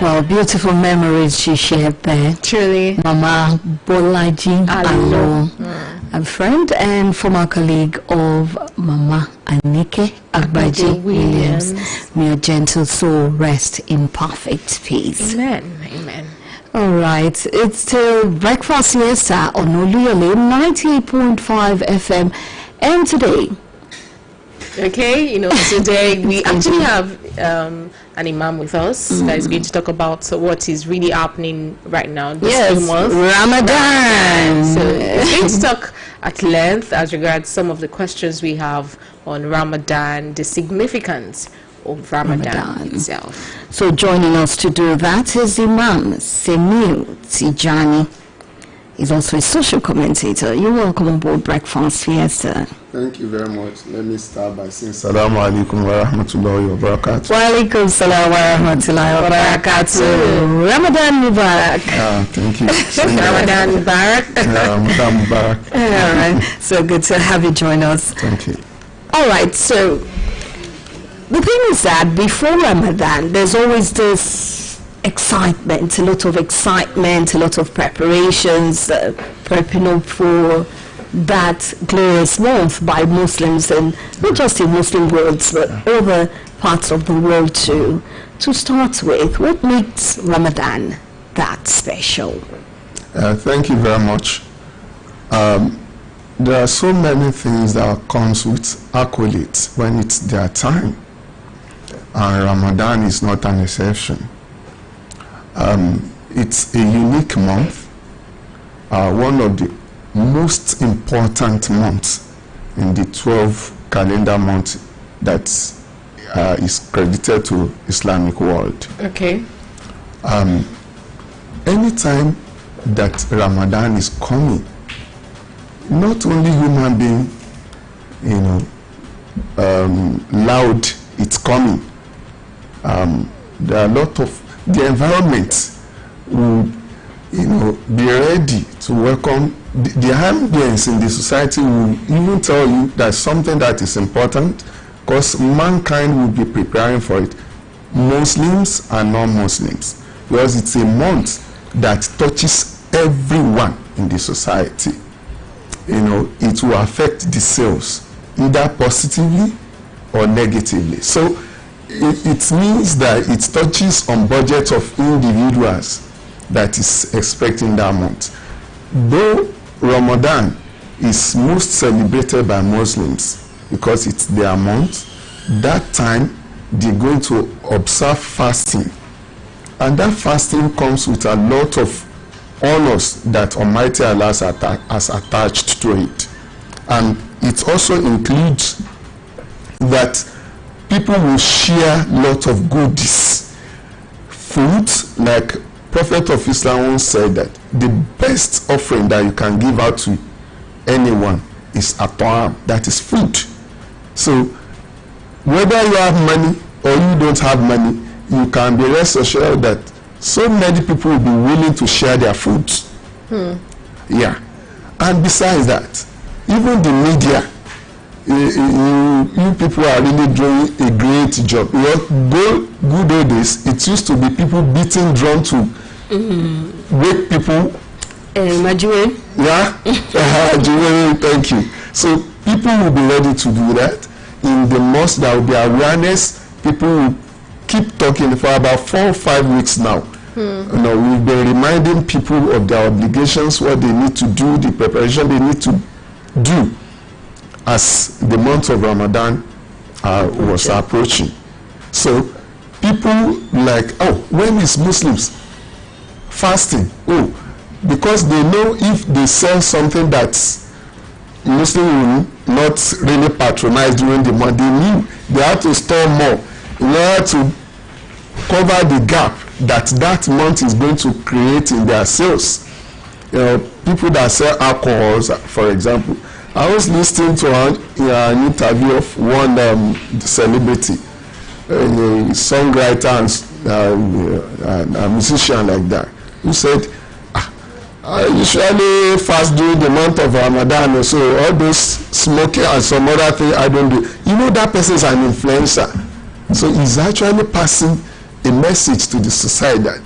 Well, beautiful memories she shared there. Truly. Mama Bolaji Alo, a friend and former colleague of Mama Anike Agbaji Williams. May your gentle soul rest in perfect peace. Amen. Amen. All right, it's still Breakfast Siesta on Oluyole 98.5 FM, and today, today we actually have an imam with us that is going to talk about what is really happening right now this month, Ramadan. So we're going to talk at length as regards some of the questions we have on Ramadan, the significance of Ramadan itself. So joining us to do that is Imam Semil Tijani. He's also a social commentator. You're welcome on board Breakfast Fiesta. Thank you very much. Let me start by saying Assalamu alaikum wa rahmatullahi wa barakatuh. Wa alaikum salam wa rahmatullahi wa barakatuh. Ramadan Mubarak. Thank you. Ramadan Mubarak. Ramadan Mubarak. All right. So good to have you join us. Thank you. All right. So the thing is that before Ramadan, there's always this excitement, a lot of excitement, a lot of preparations, prepping up for that glorious month by Muslims, and not just in Muslim worlds, but other parts of the world too. To start with, what makes Ramadan that special? Thank you very much. There are so many things that comes with accolades when it's their time, and Ramadan is not an exception. It's a unique month, one of the most important months in the 12 calendar months that is credited to Islamic world. Okay. Anytime that Ramadan is coming, not only human being, loud it's coming. There are a lot of the environment will, be ready to welcome. The ambience in the society will even tell you that something that is important, because mankind will be preparing for it, Muslims and non-Muslims, because it's a month that touches everyone in the society. It will affect the sales either positively or negatively. So it means that it touches on budget of individuals that is expecting that month. Though Ramadan is most celebrated by Muslims because it's their month, that time they're going to observe fasting. And that fasting comes with a lot of honors that Almighty Allah has attached to it. And it also includes that people will share a lot of goodies. Food, like Prophet of Islam once said that the best offering that you can give out to anyone is at-ta'am, that is food. So whether you have money or you don't have money, you can be rest assured that so many people will be willing to share their food. Yeah. And besides that, even the media, you people are really doing a great job. Good old days, it used to be people beating drum to wake people. Majuwe. Yeah, thank you. So people will be ready to do that. In the mosque, there will be awareness. People will keep talking for about 4 or 5 weeks now. We've been reminding people of their obligations, what they need to do, the preparation they need to do as the month of Ramadan was approaching. So people like, when is Muslims fasting? Because they know if they sell something that Muslim will not really patronize during the month, they have to store more in order to cover the gap that month is going to create in their sales. People that sell alcohols, for example. I was listening to an interview of one celebrity, a songwriter and a musician like that, who said, I usually fast during the month of Ramadan, so all those smoking and some other thing I don't do. That person is an influencer. So he's actually passing a message to the society that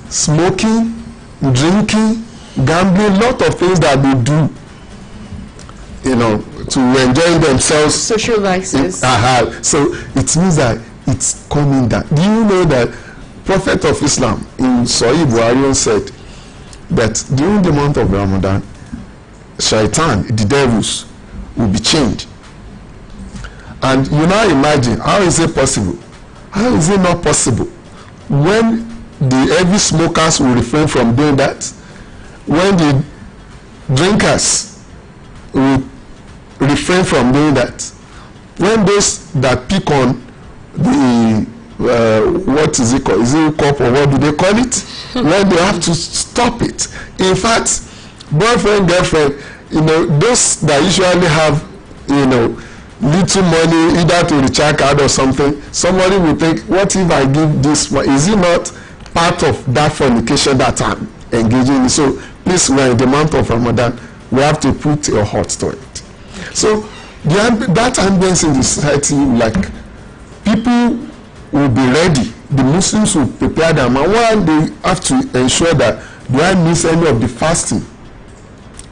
smoking, drinking, gambling, lot of things that they do, you know, to enjoy themselves. Social vices. So it means that it's coming down. Do you know that Prophet of Islam in Sahih Buhari said that during the month of Ramadan, Shaitan, the devils, will be chained. And you now imagine, how is it possible? How is it not possible? When the heavy smokers will refrain from doing that, when the drinkers will refrain from doing that, when those that pick on the what is it called? Is it cup or what do they call it? When they have to stop it. In fact, boyfriend, girlfriend, you know, those that usually have, you know, little money either to recharge card or something, somebody will think, what if I give this one? Is it not part of that fornication that I'm engaging in? So please, we're in the month of Ramadan, we have to put your heart to it. So that ambience in the society, like, people will be ready, the Muslims will prepare them, and while they have to ensure that do I miss any of the fasting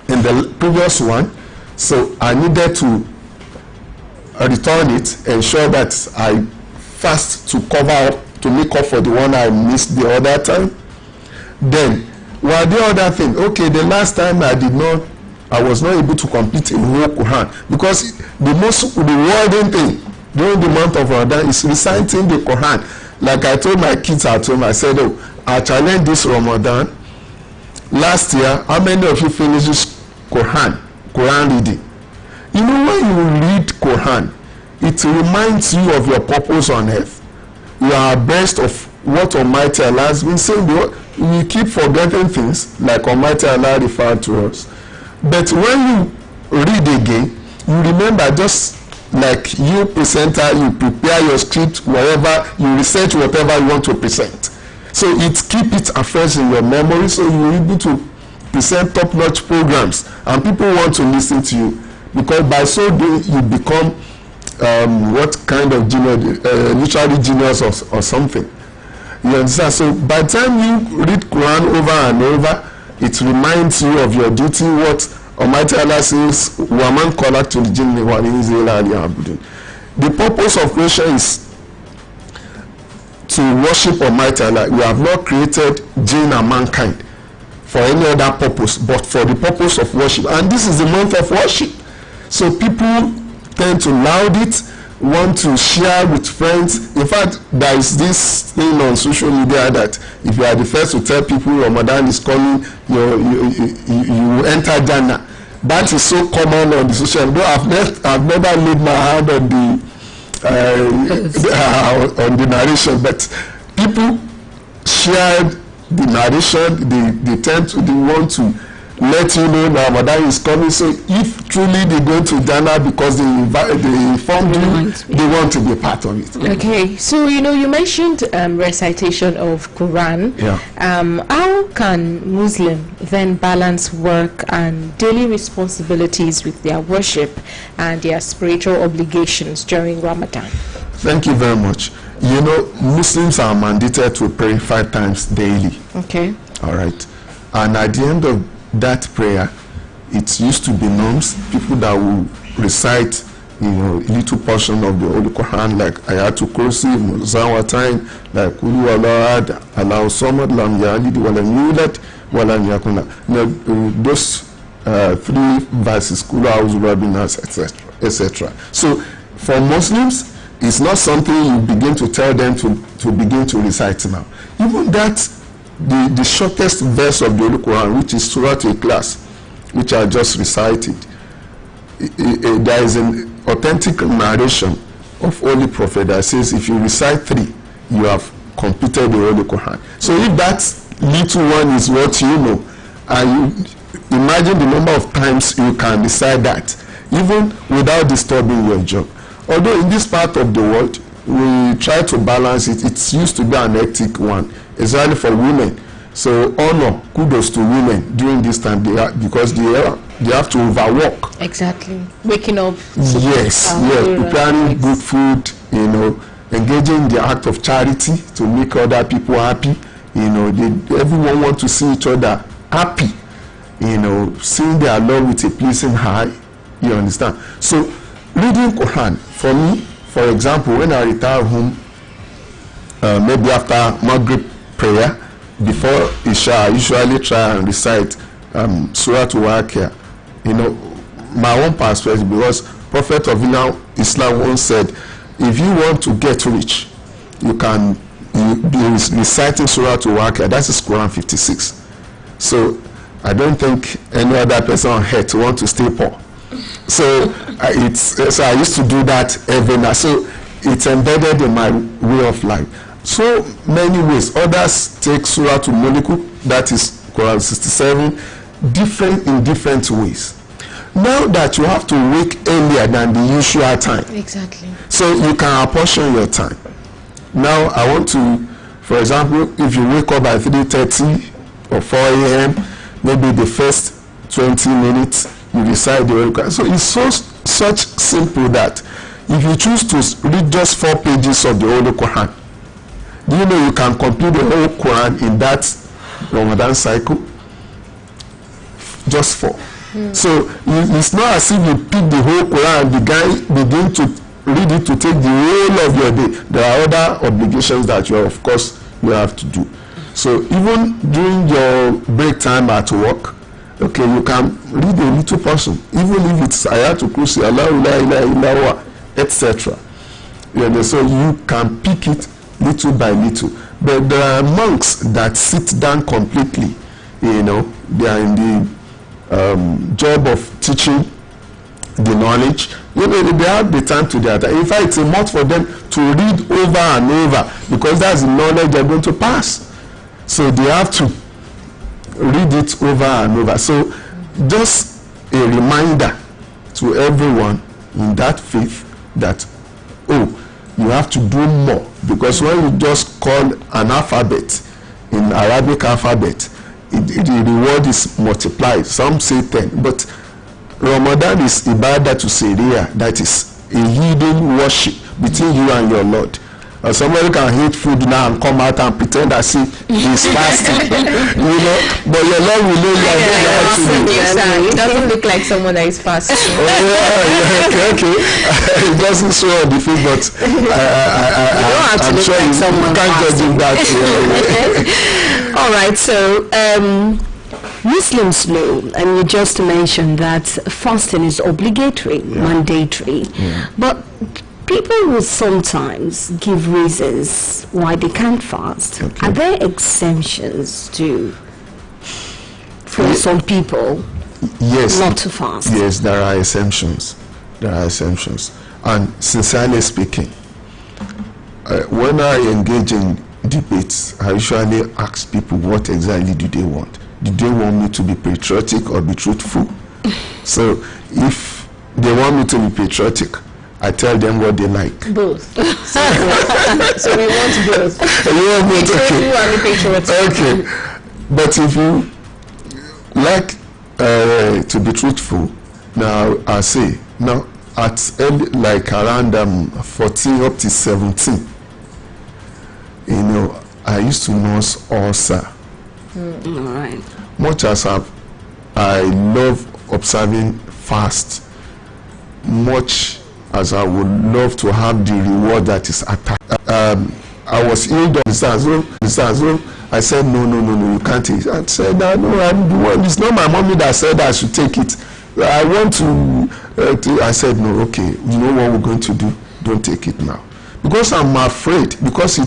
in the previous one, so I needed to return it, ensure that I fast to cover up, to make up for the one I missed the other time. Then, well, the other thing, okay, the last time I was not able to complete a whole Quran, because the most rewarding thing during the month of Ramadan is reciting the Quran. Like I told my kids at home, I said, oh, I challenge this Ramadan. Last year, how many of you finished this Quran reading? You know, when you read Quran, it reminds you of your purpose on earth. You are abreast of what Almighty Allah has been saying. We keep forgetting things, like Almighty Allah referred to us. But when you read again, you remember, just like you presenter, you prepare your script, wherever you research whatever you want to present. So it keep it afresh in your memory, so you're able to present top-notch programs, and people want to listen to you, because by so doing you become what kind of genius, literary genius or something. You understand? So by the time you read Quran over and over, it reminds you of your duty, what Almighty Allah says, وَمَنْ قَلَقْتُ الْجِنِّ وَالْإِنسَ إِلَّا لِيَعْبُدُونِ. The purpose of creation is to worship Almighty Allah. We have not created jinn and mankind for any other purpose, but for the purpose of worship. And this is the month of worship. So people tend to laud it, want to share with friends. In fact, there is this thing on social media that if you are the first to tell people Ramadan is coming, you enter Jannah. That is so common on the social media. I've never laid my hand on the narration, but people shared the narration. They tend to want to let you know Ramadan is coming. So if truly they go to Jannah because they informed you, they want to be a part of it. Okay, so you mentioned recitation of Quran. Yeah. How can Muslim then balance work and daily responsibilities with their worship and their spiritual obligations during Ramadan? Thank you very much. Muslims are mandated to pray 5 times daily. Okay. All right. And at the end of that prayer, it used to be norms, people that will recite a little portion of the Holy Quran, like Ayatul Kursi, Muzawatain, like Kulu Alahad, Allahu Samad, Lam Yalid, Walam Yulad, Walam Yakuna. Those 3 verses, Kulu Auzu Rabbinas, etc. So for Muslims, it's not something you begin to tell them to begin to recite now. Even that, the shortest verse of the Holy Quran, which is Surah Al-Ikhlas, which I just recited, there is an authentic narration of Holy Prophet that says if you recite 3, you have completed the Holy Quran. So if that little one is what you know, and you imagine the number of times you can recite that, even without disturbing your job. Although in this part of the world, we try to balance it. It used to be an hectic one, especially for women. So honor, kudos to women during this time, because they have to overwork. Exactly. Waking up. Yes, preparing good food, engaging in the act of charity to make other people happy. You know, everyone want to see each other happy. You know, seeing their Lord with a pleasing eye. You understand? So, reading Quran, for me, for example, when I retire home, maybe after Maghrib prayer, before Isha, I usually try and recite Surah Al-Waqiah. You know, my own perspective, because Prophet of Islam once said, if you want to get rich, you can be reciting Surah Al-Waqiah. That is Quran 56. So I don't think any other person on earth want to stay poor. So so I used to do that every night. So it's embedded in my way of life. So many ways. Others take Surah to Mulku, that is Quran 67, in different ways. Now that you have to wake earlier than the usual time. Exactly. So you can apportion your time. Now I want to, for example, if you wake up at 3:30 or 4 a.m., maybe the first 20 minutes you recite the Holy Quran. So it's such simple that if you choose to read just 4 pages of the Holy Quran, do you know you can complete the whole Quran in that Ramadan cycle? Just 4. So it's not as if you pick the whole Quran and begin to read it to take the whole of your day. There are other obligations that you have to do. So even during your break time at work, okay, you can read a little portion, even if it's Ayatul Kursi, Allahu la ilaha illa huwa, etc. So you can pick it little by little. But there are monks that sit down completely. You know, they are in the job of teaching the knowledge. You know, they have the time to that. In fact, it's a must for them to read over and over, because that's the knowledge they're going to pass. So they have to read it over and over. So just a reminder to everyone in that faith that, you have to do more, because when you just call an alphabet in Arabic alphabet, the reward is multiplied. Some say 10, but Ramadan is ibadah to Syria, that is a hidden worship between you and your Lord. Somebody can eat food now and come out and pretend as if he's fasting, you know, but your Lord will know you are doing that. It doesn't look like someone that is fasting. Okay. It doesn't show on the face, but I'm sure you can't judge him that. All right, so Muslims know, and you just mentioned that fasting is obligatory, mandatory, but people will sometimes give reasons why they can't fast. Okay. Are there exemptions for some people not to fast? Yes, there are exemptions. And sincerely speaking, when I engage in debates, I usually ask people, what exactly do they want? Do they want me to be patriotic or be truthful? So if they want me to be patriotic, I tell them what they like. Both. So we want both. You want both? Okay. And the patriotic. Okay. But if you like to be truthful, now I say, now at like around 14 up to 17, you know, I used to nurse ulcer. All right. Much as I love observing fast, much as I would love to have the reward that is attached. I was ill on so I said, no, you can't take it. I said, no, I'm the one. It's not my mommy that said I should take it. I want to I said, no, okay, you know what we're going to do? Don't take it now. Because I'm afraid, because it